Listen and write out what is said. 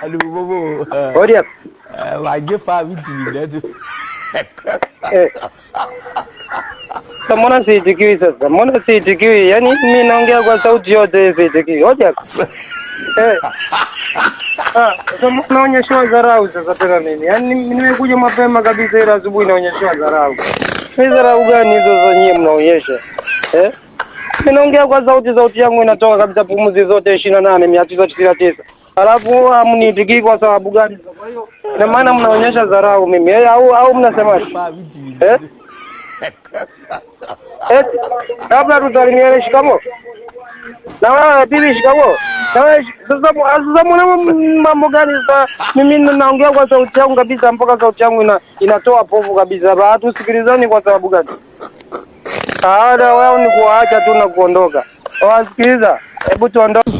Alubobo. Odia. Wajefa vitu ndio. Mbona siitikiwi sasa? Mbona siitikiwi? Yaani mimi naongea kwa sauti yote siitikiwi. Odia. Sasa naonyeshwa dharau sasa tena nini? Yaani nimekuja mapema kabisa ile asubuhi naonyeshwa dharau. Ni dharau gani hizo za nyie mnaonyesha? Mimi naongea kwa sauti yangu inatoka kabisa pumzi zote 28,999. Alafu hamniitikii kwa sababu gani? Kwa hiyo na maana mnaonyesha dharau mimi au mnasemaje? Kabla tusalimiane shikamo. Na wewe bibi shikamo. Na wewe sasa mbona mambo gani sasa? Mimi naongea kwa sauti yangu kabisa mpaka sauti yangu inatoa povu kabisa. Watu sikilizani kwa sababu gani? Haada wao ni kuacha tu na kuondoka. Wasikiliza. Hebu tuondoke.